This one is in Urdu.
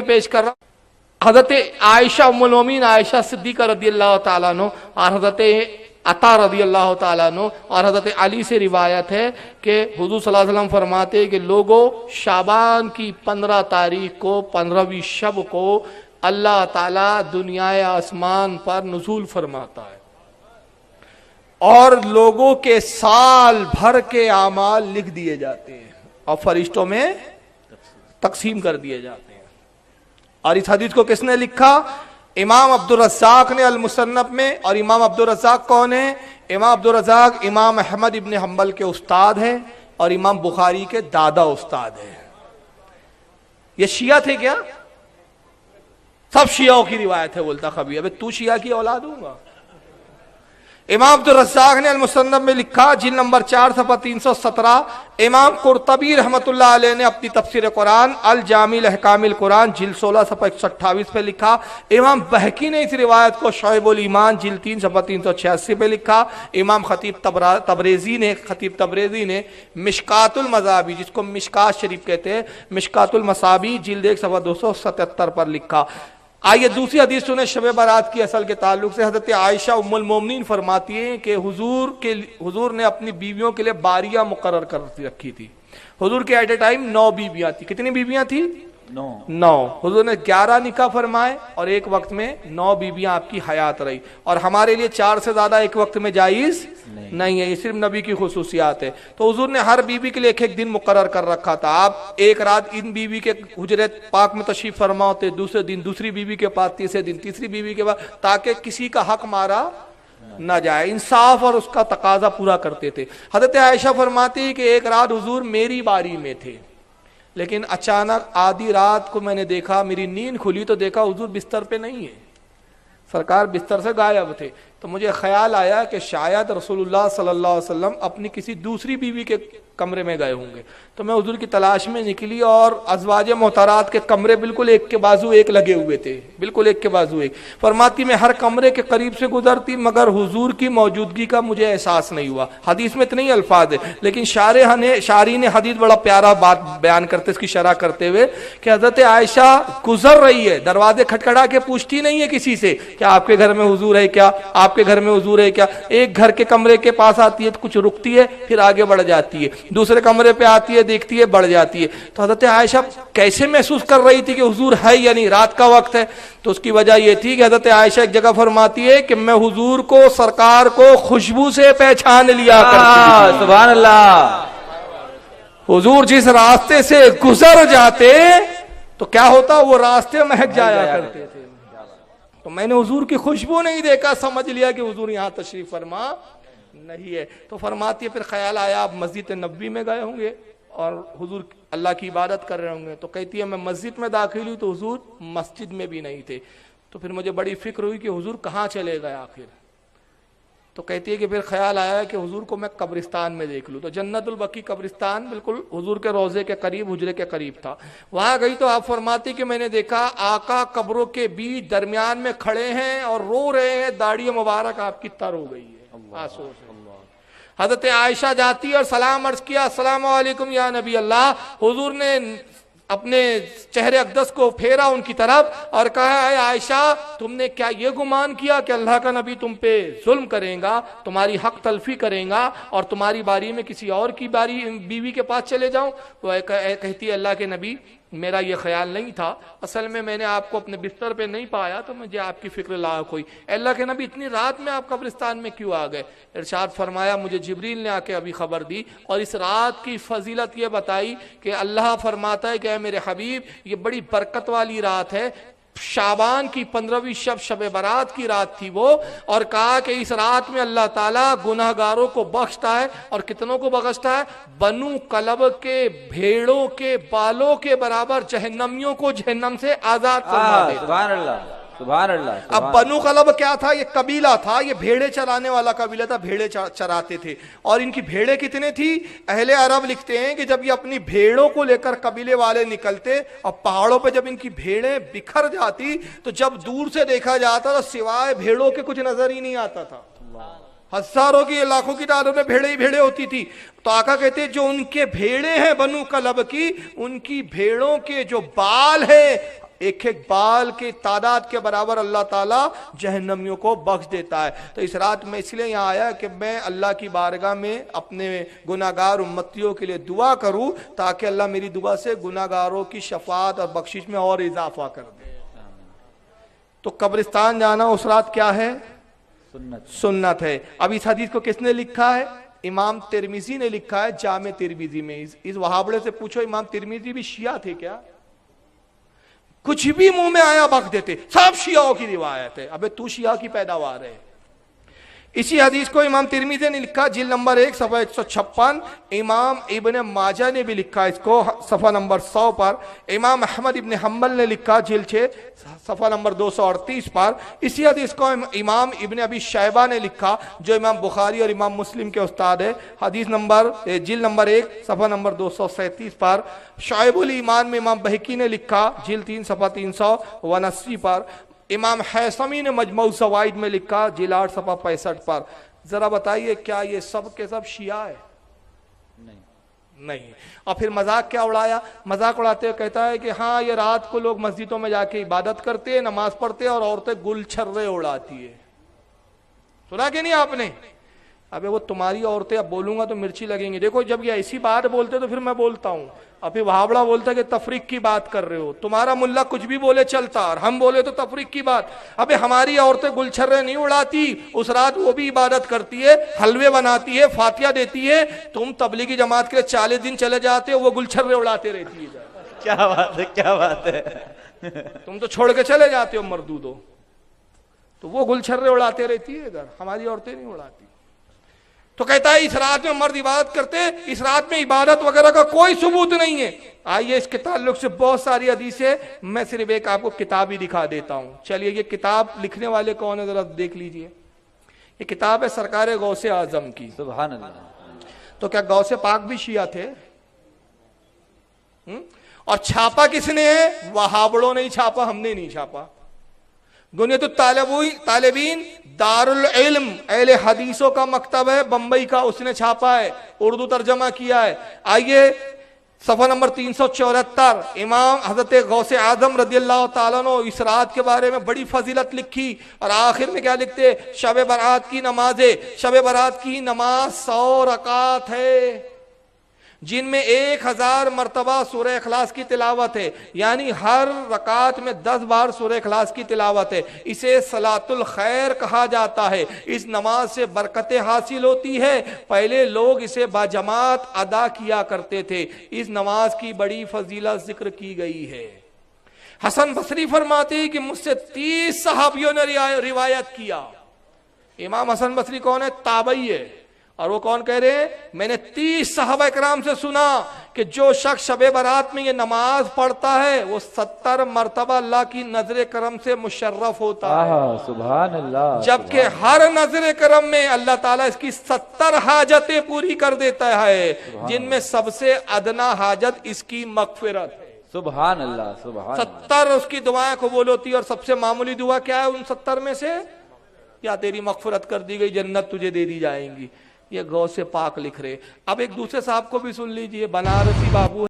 پیش کر رہا ہوں۔ حضرت عائشہ ام المومنین عائشہ صدیقہ رضی اللہ تعالیٰ عنہ اور حضرت عطا رضی اللہ تعالیٰ عنہ اور حضرت علی سے روایت ہے کہ حضور صلی اللہ علیہ وسلم فرماتے ہیں کہ لوگوں شعبان کی 15 تاریخ کو 15ویں شب کو اللہ تعالیٰ دنیا آسمان پر نزول فرماتا ہے اور لوگوں کے سال بھر کے اعمال لکھ دیے جاتے ہیں اور فرشتوں میں تقسیم کر دیے جاتے ہیں۔ اور اس حدیث کو کس نے لکھا؟ امام عبدالرزاق نے المصنف میں۔ اور امام عبدالرزاق کون ہے؟ امام عبدالرزاق امام احمد ابن حنبل کے استاد ہیں اور امام بخاری کے دادا استاد ہیں۔ یہ شیعہ تھے کیا؟ سب شیعوں کی روایت ہے۔ بولتا خبی ابے تو شیعہ کی اولاد ہوں گا؟ امام عبدالرزاق نے المصنف میں لکھا، جلد نمبر 4 صفحہ 317۔ امام قرطبی رحمۃ اللہ علیہ نے اپنی تفسیر قرآن الجامع احکام القرآن جلد 16 صفحہ 128 پہ لکھا۔ امام بہقی نے اس روایت کو شعب الایمان جلد 3 صفحہ 386 پہ لکھا۔ امام خطیب تبریزی نے مشکات المصابیح، جس کو مشکات شریف کہتے ہیں، مشکات المصابیح جلد 1 صفحہ 277 پر لکھا۔ آئیے دوسری حدیث سنیں شب برات کی اصل کے تعلق سے۔ حضرت عائشہ ام المومنین فرماتی ہیں کہ حضور نے اپنی بیویوں کے لیے باریاں مقرر کر رکھی تھی۔ حضور کے ایٹ اے ٹائم 9 بیویاں تھیں۔ کتنی بیویاں تھیں؟ 9۔ حضور نے 11 نکاح فرمائے اور ایک وقت میں 9 بیویاں آپ کی حیات رہی، اور ہمارے لیے 4 سے زیادہ ایک وقت میں جائز نہیں ہے، یہ صرف نبی کی خصوصیات ہے۔ تو حضور نے ہر بیوی کے لیے ایک دن مقرر کر رکھا تھا۔ آپ ایک رات ان بیوی کے حجرے پاک میں تشریف فرما ہوتے، دوسرے دن دوسری بیوی کے پاس، تیسرے دن تیسری بیوی کے پاس، تاکہ کسی کا حق مارا نہ جائے، انصاف اور اس کا تقاضا پورا کرتے تھے۔ حضرت عائشہ فرماتی ہے کہ ایک رات حضور میری باری میں تھے، لیکن اچانک آدھی رات کو میں نے دیکھا، میری نیند کھلی تو دیکھا حضور بستر پہ نہیں ہے، سرکار بستر سے غائب تھے۔ تو مجھے خیال آیا کہ شاید رسول اللہ صلی اللہ علیہ وسلم اپنی کسی دوسری بیوی کے کمرے میں گئے ہوں گے۔ تو میں حضور کی تلاش میں نکلی اور ازواج محترات کے کمرے بالکل ایک کے بازو ایک لگے ہوئے تھے، بالکل ایک کے بازو ایک۔ فرماتی میں ہر کمرے کے قریب سے گزرتی مگر حضور کی موجودگی کا مجھے احساس نہیں ہوا۔ حدیث میں اتنے ہی الفاظ ہیں، لیکن شارح نے حدیث بڑا پیارا بات بیان کرتے اس کی شرح کرتے ہوئے کہ حضرت عائشہ گزر رہی ہے، دروازے کھٹکھٹا کے پوچھتی نہیں ہے کسی سے کہ آپ کے گھر میں حضور ہے کیا، آپ کے گھر میں حضور ہے کیا۔ ایک گھر کے کمرے کے پاس آتی ہے تو کچھ رکتی ہے، پھر آگے بڑھ جاتی ہے، دوسرے کمرے پہ آتی ہے، دیکھتی ہے، بڑھ جاتی ہے۔ تو حضرت عائشہ کیسے محسوس کر رہی تھی کہ حضور ہے یا نہیں، رات کا وقت ہے؟ تو اس کی وجہ یہ تھی کہ حضرت عائشہ ایک جگہ فرماتی ہے کہ میں حضور کو، سرکار کو خوشبو سے پہچان لیا کرتی تھی۔ سبحان اللہ۔ حضور جس راستے سے گزر جاتے تو کیا ہوتا، وہ راستے مہک جایا کرتے تھے۔ تو میں نے حضور کی خوشبو نہیں دیکھا، سمجھ لیا کہ حضور یہاں تشریف فرما نہیں ہے۔ تو فرماتی ہے پھر خیال آیا آپ مسجد نبوی میں گئے ہوں گے اور حضور اللہ کی عبادت کر رہے ہوں گے۔ تو کہتی ہے میں مسجد میں داخل ہوئی تو حضور مسجد میں بھی نہیں تھے۔ تو پھر مجھے بڑی فکر ہوئی کہ حضور کہاں چلے گئے آخر۔ تو کہتی ہے کہ پھر خیال آیا کہ حضور کو میں قبرستان میں دیکھ لوں۔ تو جنت البقیع قبرستان بالکل حضور کے روضے کے قریب، حجرے کے قریب تھا۔ وہاں گئی تو آپ فرماتی کہ میں نے دیکھا آقا قبروں کے بیچ درمیان میں کھڑے ہیں اور رو رہے ہیں، داڑھی مبارک آپ کی تر ہو گئی ہے آنسو سے۔ حضرت عائشہ جاتی اور سلام عرض کیا، السلام علیکم یا نبی اللہ۔ حضور نے اپنے چہرے اقدس کو پھیرا ان کی طرف اور کہا اے عائشہ تم نے کیا یہ گمان کیا کہ اللہ کا نبی تم پہ ظلم کرے گا، تمہاری حق تلفی کرے گا اور تمہاری باری میں کسی اور کی بیوی کے پاس چلے جاؤں؟ وہ کہتی ہے اللہ کے نبی میرا یہ خیال نہیں تھا، اصل میں نے آپ کو اپنے بستر پہ نہیں پایا تو مجھے آپ کی فکر لاحق ہوئی۔ اللہ کے نبی اتنی رات میں آپ قبرستان میں کیوں آ گئے؟ ارشاد فرمایا مجھے جبریل نے آ کے ابھی خبر دی اور اس رات کی فضیلت یہ بتائی کہ اللہ فرماتا ہے کہ اے میرے حبیب یہ بڑی برکت والی رات ہے، شعبان کی 15ویں شب برات کی رات تھی وہ، اور کہا کہ اس رات میں اللہ تعالیٰ گناہگاروں کو بخشتا ہے، اور کتنوں کو بخشتا ہے؟ بنو کلب کے بھیڑوں کے بالوں کے برابر جہنمیوں کو جہنم سے آزاد فرما دیتا۔ سبحان اللہ، سبحان اللہ۔ اب بنو کلب کیا تھا؟ یہ قبیلہ تھا، یہ بھیڑے چرانے والا قبیلہ تھا، بھیڑے چراتے تھے۔ اور ان کی بھیڑے کتنے تھی؟ اہل عرب لکھتے ہیں کہ جب یہ اپنی بھیڑوں کو لے کر قبیلے والے نکلتے اور پہاڑوں پہ جب ان کی بھیڑیں بکھر جاتی تو جب دور سے دیکھا جاتا تو سوائے بھیڑوں کے کچھ نظر ہی نہیں آتا تھا۔ ہزاروں کی، لاکھوں کی تعداد میں بھیڑیں ہی بھیڑیں ہوتی تھی۔ تو آقا کہتے ہیں جو ان کے بھیڑے ہیں بنو کلب کی، ان کی بھیڑوں کے جو بال ہیں ایک ایک بال کی تعداد کے برابر اللہ تعالیٰ جہنمیوں کو بخش دیتا ہے. تو اس رات میں اس لیے یہاں آیا کہ میں اللہ کی بارگاہ میں اپنے گناہگار امتیوں کے لیے دعا کروں تاکہ اللہ میری دعا سے گناہگاروں کی شفاعت اور بخشش میں اور اضافہ کر دے. تو قبرستان جانا اس رات کیا ہے؟ سنت ہے. اب اس حدیث کو کس نے لکھا ہے؟ امام ترمذی نے لکھا ہے جامع ترمذی میں. اس وہابڑے سے پوچھو امام ترمذی بھی شیعہ تھے کیا؟ کچھ بھی منہ میں آیا بک دیتے, سب شیعوں کی روایت ہے. ابے تو شیعہ کی پیداوار ہے. اسی حدیث کو امام ترمذی نے لکھا جلد نمبر 1 صفحہ 156. امام ابن ماجہ نے بھی لکھا اس کو صفحہ نمبر 100 پر. امام احمد ابن حنبل نے لکھا جلد 6 صفحہ نمبر 238 پر. اسی حدیث کو امام ابن ابی شیبہ نے لکھا جو امام بخاری اور امام مسلم کے استاد ہے, حدیث نمبر جلد نمبر 1 صفحہ نمبر 237 پر. شعب الایمان میں امام بہقی نے لکھا جلد 3 صفحہ 379 پر. امام حیثمی نے مجموع زوائد میں لکھا جلد 8 صفحہ 65 پر. ذرا بتائیے کیا یہ سب کے سب شیعہ ہے؟ نہیں. اور پھر مذاق کیا اڑایا؟ مذاق اڑاتے ہوئے کہتا ہے کہ ہاں یہ رات کو لوگ مسجدوں میں جا کے عبادت کرتے ہیں, نماز پڑھتے ہیں اور عورتیں گل چھرے اڑاتی ہے. سنا کہ نہیں آپ نے؟ ابے وہ تمہاری عورتیں, اب بولوں گا تو مرچی لگیں گے. دیکھو جب یہ ایسی بات بولتے تو پھر میں بولتا ہوں. ابھی وہابڑا بولتا ہے کہ تفریق کی بات کر رہے ہو. تمہارا ملا کچھ بھی بولے چلتا, اور ہم بولے تو تفریق کی بات. ابھی ہماری عورتیں گلچھرے نہیں اڑاتی, اس رات وہ بھی عبادت کرتی ہے, حلوے بناتی ہے, فاتحہ دیتی ہے. تم تبلیغی جماعت کے 40 دن چلے جاتے ہو, وہ گلچھرے اڑاتے رہتی ہے. کیا بات ہے, کیا بات ہے. تم تو چھوڑ کے چلے جاتے ہو مردودو, تو وہ گلچھرے اڑاتے رہتی ہے ادھر, ہماری عورتیں نہیں اڑاتی. تو کہتا ہے اس رات میں مرد عبادت کرتے, اس رات میں عبادت وغیرہ کا کوئی ثبوت نہیں ہے. آئیے اس کے تعلق سے بہت ساری حدیثیں, میں صرف ایک آپ کو کتاب ہی دکھا دیتا ہوں. چلیے یہ کتاب لکھنے والے کون ہے ذرا دیکھ لیجئے. یہ کتاب ہے سرکار غوث اعظم کی. سبحان اللہ. تو کیا غوث پاک بھی شیعہ تھے؟ اور چھاپا کس نے ہے؟ وہابڑوں نے ہی چھاپا, ہم نے نہیں چھاپا. گنیت الطالبین دارالعلم اہل حدیثوں کا مکتب ہے بمبئی کا, اس نے چھاپا ہے, اردو ترجمہ کیا ہے. آئیے صفحہ نمبر 374. امام حضرت غوث اعظم رضی اللہ تعالیٰ عنہ اس رات کے بارے میں بڑی فضیلت لکھی, اور آخر میں کیا لکھتے؟ شب برات کی نماز ہے. شب برات کی نماز 100 رکعت ہے جن میں 1000 مرتبہ سورہ اخلاص کی تلاوت ہے, یعنی ہر رکعت میں 10 بار سورہ اخلاص کی تلاوت ہے. اسے صلاۃ الخیر کہا جاتا ہے. اس نماز سے برکتیں حاصل ہوتی ہے. پہلے لوگ اسے باجماعت ادا کیا کرتے تھے. اس نماز کی بڑی فضیلت ذکر کی گئی ہے. حسن بصری فرماتے ہیں کہ مجھ سے 30 صحابیوں نے روایت کیا. امام حسن بصری کون ہے؟ تابعی ہے. اور وہ کون کہہ رہے ہیں؟ میں نے 30 صحابہ کرام سے سنا کہ جو شخص شب برات میں یہ نماز پڑھتا ہے وہ 70 مرتبہ اللہ کی نظر کرم سے مشرف ہوتا ہے. سبحان اللہ. جبکہ ہر نظر کرم میں اللہ تعالیٰ اس کی 70 حاجتیں پوری کر دیتا ہے, جن میں سب سے ادنا حاجت اس کی مغفرت ہے. سبحان اللہ. سبحان 70 اس کی دعائیں قبول ہوتی ہے, اور سب سے معمولی دعا کیا ہے ان 70 میں سے؟ یا تیری مغفرت کر دی گئی, جنت تجھے دے دی جائیں گی. یہ غوث پاک لکھ رہے. اب ایک دوسرے صاحب کو بھی سن لیجئے, بنارسی بابو